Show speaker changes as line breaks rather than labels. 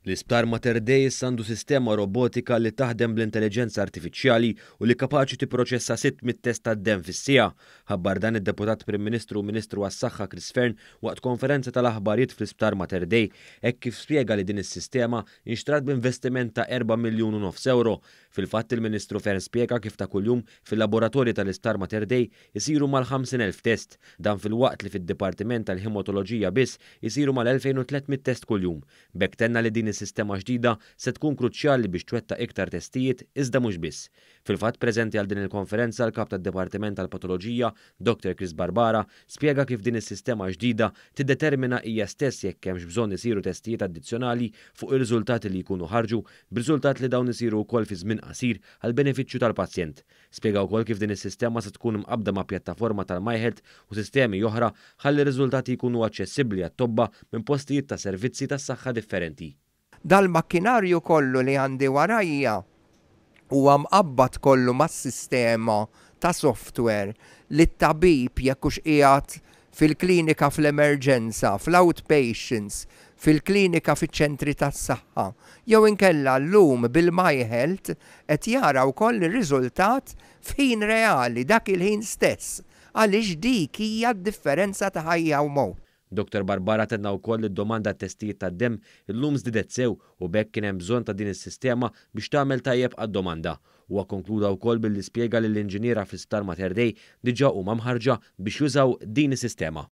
L-isptar Mater Dei għandu sistema robotika li taħdem bl-intelligenza artifiċjali u li kapaċi tipproċessa 600 test tad-dem fis-siegħa. Ħabbar dan id-Deputat Prim Ministru u Ministru għas-Saħħa Chris Fern waqt konferenza tal-aħbarijiet fl-Isptar Mater Dei hekk kif spjega li din is-sistema inxtrat b'investiment ta' 4,5 miljun euro. Fil-fatt il-Ministru Fern spjega kif ta' kuljum fil-laboratorji tal-Isptar Mater Dei isiru mal-50,000 test, dan fil-waqt li fid-Dipartiment tal-Hematoloġija biss isiru mal-2300 test kuljum. Bekk tenna li din is-sistema ġdida se tkun kruċjali biex twettaq iktar testijiet iżda mhux biss. Fil-fatt preżenti għal din il-konferenza l-Kap tad-Dipartiment tal-Patoloġija, Dr. Chris Barbara, spjega kif din is-sistema ġdida tiddetermina hija stess jekk hemmx bżonn isiru testijiet addizzjonali fuq ir-riżultati li jkunu ħarġu, b'riżultat li dawn isiru wkoll fi żmien qasir għal benefiċċju tal-pazjent. Spjega wkoll kif din is-sistema se tkun mqabbda ma' pjattaforma tal-MyHealth u sistemi oħra ħalli r-riżultati jkunu aċċessibbli għat-tobba minn postijiet ta' servizzi tas-saħħa differenti.
Dal-makkinarju kollu li għandi warajja huwa mqabbad kollu mas-sistema ta' software li t-tabib jekk hux qiegħed fil-klinika fl-emerġenza, fl-outpatients, fil-klinika fiċ-ċentri tas-saħħa. Jew inkella llum bil-MyHealth qed jara wkoll ir-riżultat f'ħin reali dak il-ħin stess għaliex dik hija d-differenza ta' ħajja u mewt.
Dr. Barbara tenna wkoll id-domanda t-testijiet tad-dem illum żdiedet sew u bekk kien hemm bżonn ta' din is-sistema biex tagħmel tajjeb għad-domanda. Huwa konkluda wkoll billi spjega lill-inġiniera fl-Isptar Mater Dei diġà huma mħarġa biex jużaw din is-sistema.